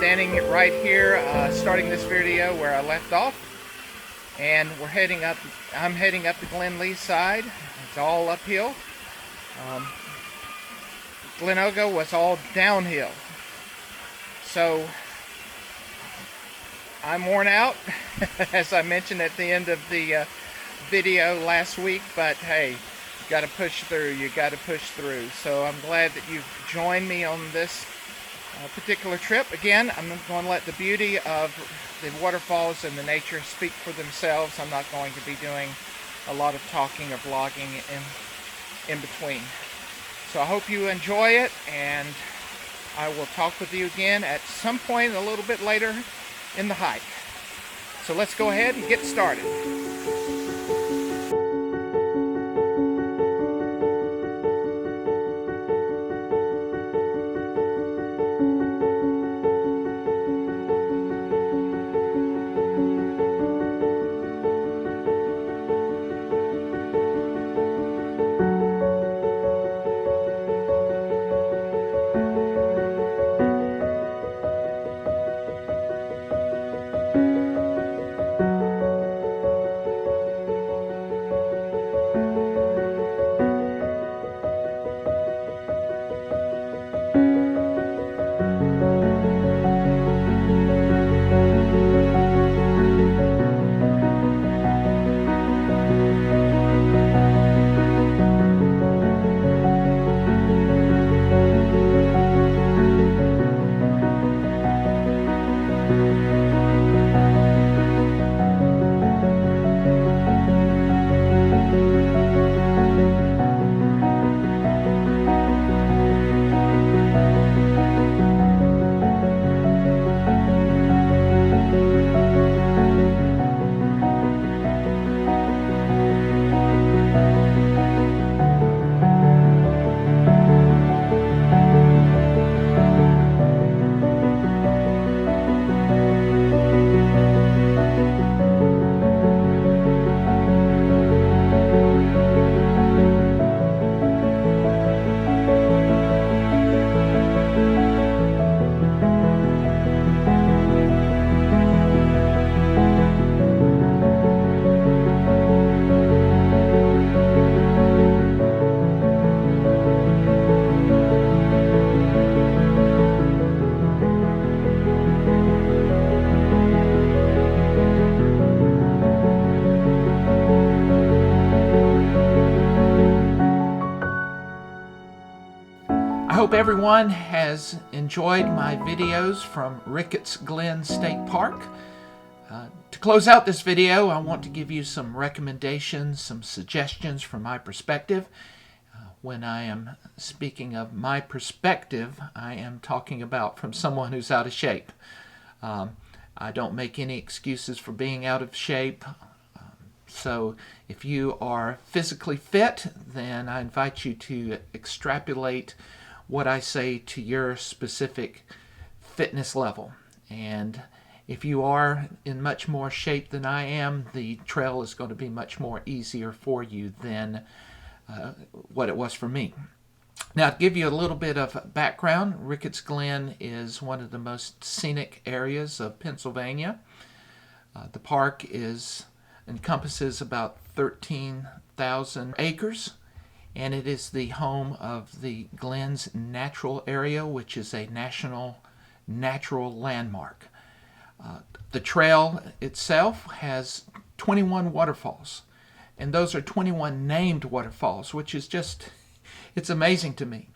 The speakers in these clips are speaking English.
standing right here, starting this video where I left off, and we're heading up. I'm heading up the Glen Leigh side. It's all uphill. Onondoga was all downhill, so I'm worn out, as I mentioned at the end of the video last week. But hey, you got to push through. You got to push through. So I'm glad that you've joined me on this particular trip. Again, I'm going to let the beauty of the waterfalls and the nature speak for themselves. I'm not going to be doing a lot of talking or vlogging in between. So I hope you enjoy it, and I will talk with you again at some point a little bit later in the hike. So let's go ahead and get started. I hope everyone has enjoyed my videos from Ricketts Glen State Park. To close out this video, I want to give you some recommendations, some suggestions from my perspective. When I am speaking of my perspective, I am talking about from someone who's out of shape. I don't make any excuses for being out of shape. So if you are physically fit, then I invite you to extrapolate what I say to your specific fitness level. And if you are in much more shape than I am, the trail is going to be much more easier for you than what it was for me. Now, to give you a little bit of background, Ricketts Glen is one of the most scenic areas of Pennsylvania. The park encompasses about 13,000 acres. And it is the home of the Glens Natural Area, which is a national natural landmark. The trail itself has 21 waterfalls, and those are 21 named waterfalls, which is just, it's amazing to me.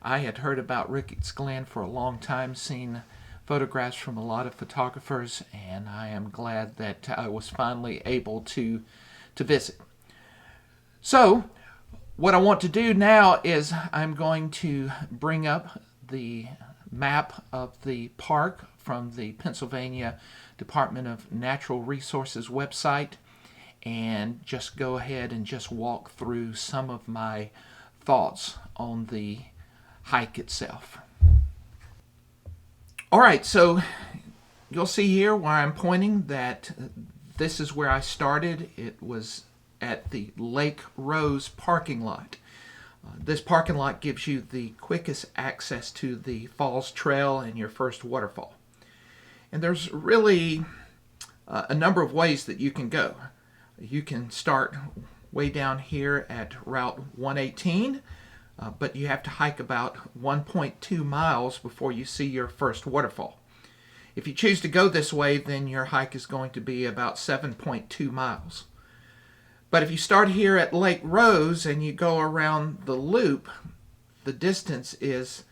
I had heard about Ricketts Glen for a long time, seen photographs from a lot of photographers, and I am glad that I was finally able to visit. So, what I want to do now is I'm going to bring up the map of the park from the Pennsylvania Department of Natural Resources website and just go ahead and just walk through some of my thoughts on the hike itself. Alright, so you'll see here where I'm pointing that this is where I started. It was at the Lake Rose parking lot. This parking lot gives you the quickest access to the Falls Trail and your first waterfall. And there's really a number of ways that you can go. You can start way down here at Route 118, but you have to hike about 1.2 miles before you see your first waterfall. If you choose to go this way, then your hike is going to be about 7.2 miles. But if you start here at Lake Rose and you go around the loop, the distance is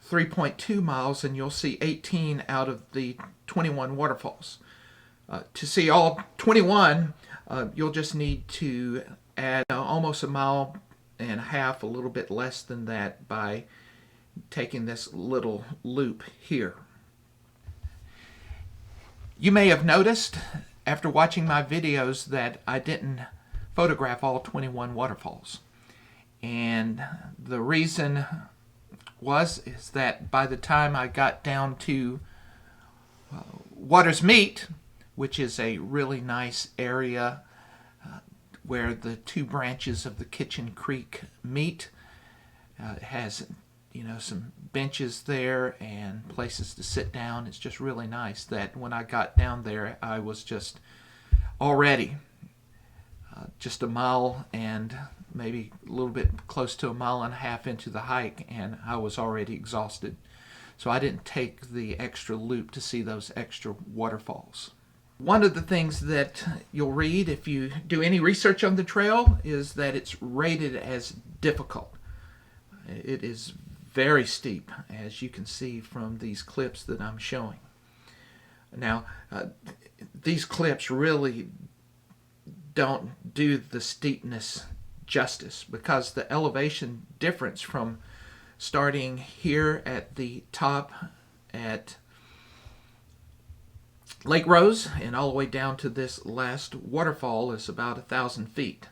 3.2 miles, and you'll see 18 out of the 21 waterfalls. To see all 21, you'll just need to add almost a mile and a half, a little bit less than that, by taking this little loop here. You may have noticed after watching my videos that I didn't photograph all 21 waterfalls. And the reason is that by the time I got down to Waters Meet, which is a really nice area where the two branches of the Kitchen Creek meet, it has some benches there and places to sit down. It's just really nice that when I got down there, I was just already just a mile and maybe a little bit close to a mile and a half into the hike, and I was already exhausted. So I didn't take the extra loop to see those extra waterfalls. One of the things that you'll read if you do any research on the trail is that it's rated as difficult. It is very steep, as you can see from these clips that I'm showing. Now, these clips really don't do the steepness justice, because the elevation difference from starting here at the top at Lake Rose and all the way down to this last waterfall is about 1,000 feet.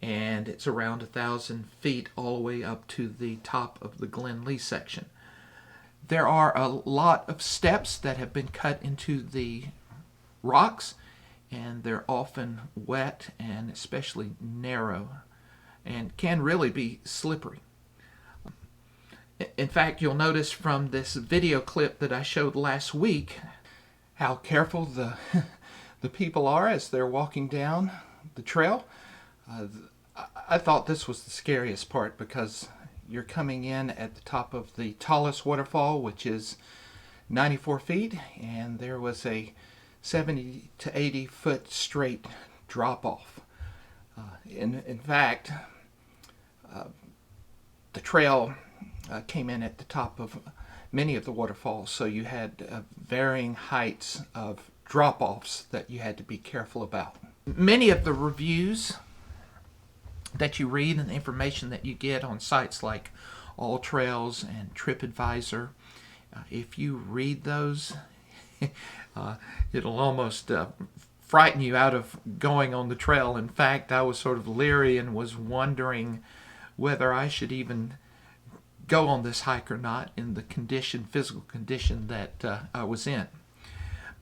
And it's around 1,000 feet all the way up to the top of the Glen Leigh section. There are a lot of steps that have been cut into the rocks, and they're often wet and especially narrow and can really be slippery. In fact, you'll notice from this video clip that I showed last week how careful the people are as they're walking down the trail. I thought this was the scariest part, because you're coming in at the top of the tallest waterfall, which is 94 feet, and there was a 70 to 80 foot straight drop off. In fact, the trail came in at the top of many of the waterfalls, so you had varying heights of drop-offs that you had to be careful about. Many of the reviews that you read and the information that you get on sites like All Trails and TripAdvisor, if you read those, it'll almost frighten you out of going on the trail. In fact, I was sort of leery and was wondering whether I should even go on this hike or not in the physical condition that I was in.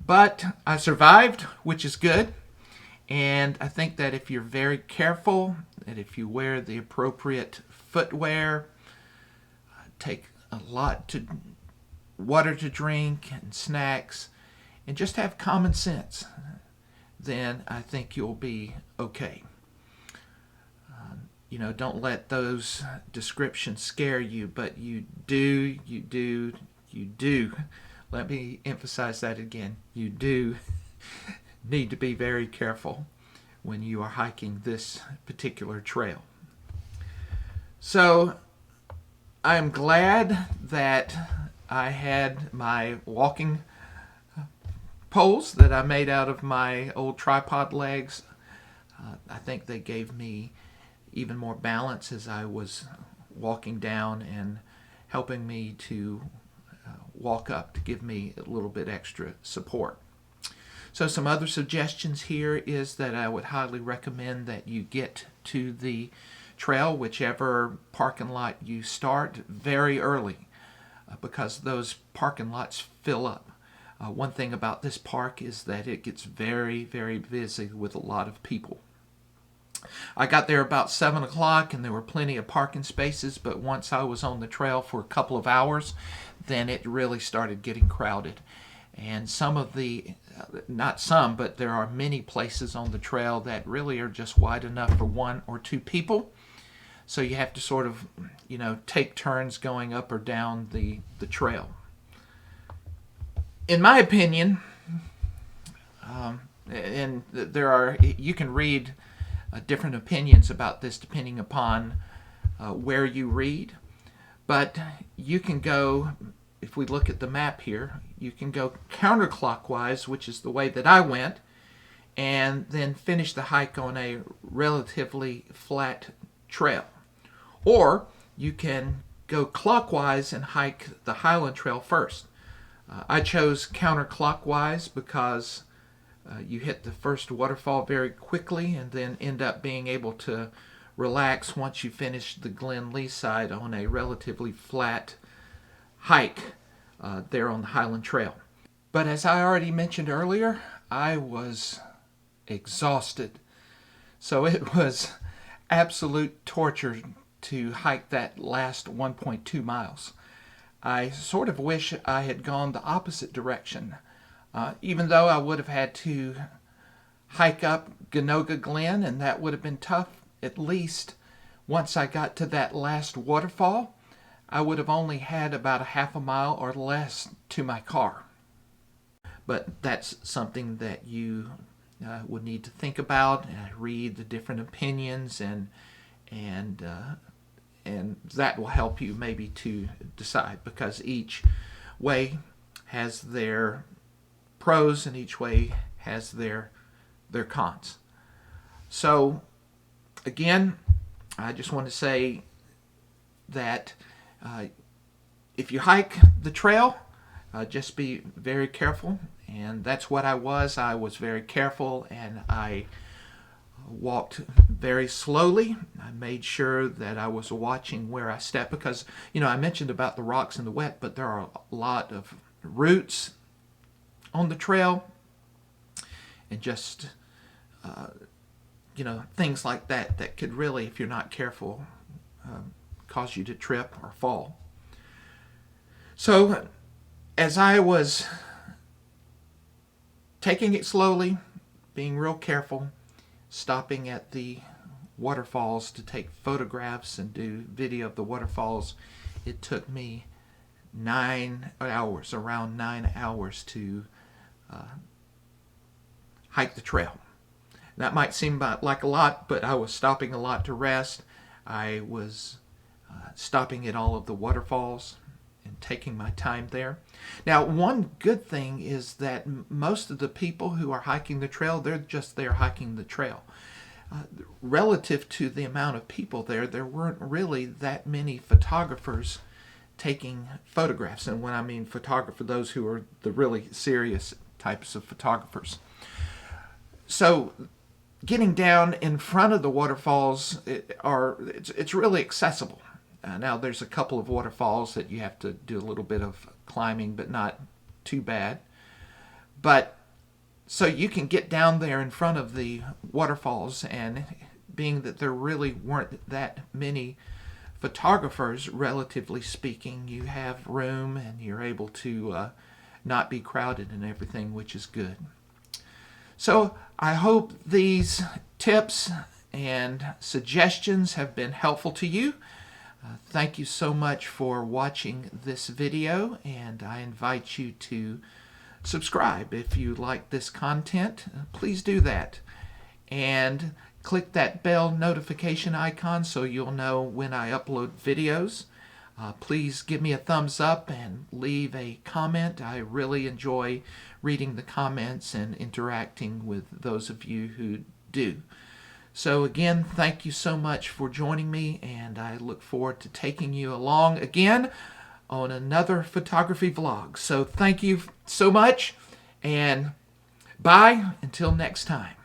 But I survived, which is good. And I think that if you're very careful, that if you wear the appropriate footwear, take a lot to water to drink and snacks, and just have common sense, then I think you'll be okay. Don't let those descriptions scare you, but you do. Let me emphasize that again. You do need to be very careful when you are hiking this particular trail. So I'm glad that I had my walking poles that I made out of my old tripod legs. I think they gave me even more balance as I was walking down and helping me to walk up to give me a little bit extra support. So some other suggestions here is that I would highly recommend that you get to the trail, whichever parking lot you start, very early, because those parking lots fill up. One thing about this park is that it gets very, very busy with a lot of people. I got there about 7 o'clock and there were plenty of parking spaces, but once I was on the trail for a couple of hours, then it really started getting crowded. And some of the, not some, but there are many places on the trail that really are just wide enough for one or two people. So you have to sort of, take turns going up or down the trail. In my opinion, and you can read different opinions about this depending upon where you read, but you can go, if we look at the map here, you can go counterclockwise, which is the way that I went, and then finish the hike on a relatively flat trail. Or you can go clockwise and hike the Highland Trail first. I chose counterclockwise because you hit the first waterfall very quickly and then end up being able to relax once you finish the Glen Leigh side on a relatively flat hike there on the Highland Trail. But as I already mentioned earlier, I was exhausted. So it was absolute torture to hike that last 1.2 miles. I sort of wish I had gone the opposite direction. Even though I would have had to hike up Onondoga Glen, and that would have been tough, at least once I got to that last waterfall, I would have only had about a half a mile or less to my car. But that's something that you would need to think about, read the different opinions, and that will help you maybe to decide, because each way has their pros and each way has their cons. So again, I just want to say that if you hike the trail, just be very careful, and that's what I was. I was very careful, and I walked very slowly. I made sure that I was watching where I stepped, because I mentioned about the rocks and the wet, but there are a lot of roots on the trail, and just things like that could really, if you're not careful, cause you to trip or fall. So as I was taking it slowly, being real careful, stopping at the waterfalls to take photographs and do video of the waterfalls, it took me around 9 hours to hike the trail. That might seem like a lot, but I was stopping a lot to rest. I was stopping at all of the waterfalls and taking my time there. Now, one good thing is that most of the people who are hiking the trail, they're just there hiking the trail. Relative to the amount of people there weren't really that many photographers taking photographs. And when I mean photographer, those who are the really serious types of photographers. So getting down in front of the waterfalls it's really accessible. Now there's a couple of waterfalls that you have to do a little bit of climbing, but not too bad. But so you can get down there in front of the waterfalls, and being that there really weren't that many photographers, relatively speaking, you have room and you're able to not be crowded and everything, which is good. So I hope these tips and suggestions have been helpful to you. Thank you so much for watching this video, and I invite you to subscribe if you like this content. Please do that, and click that bell notification icon so you'll know when I upload videos. Please give me a thumbs up and leave a comment. I really enjoy reading the comments and interacting with those of you who do. So again, thank you so much for joining me, and I look forward to taking you along again on another photography vlog. So thank you so much, and bye until next time.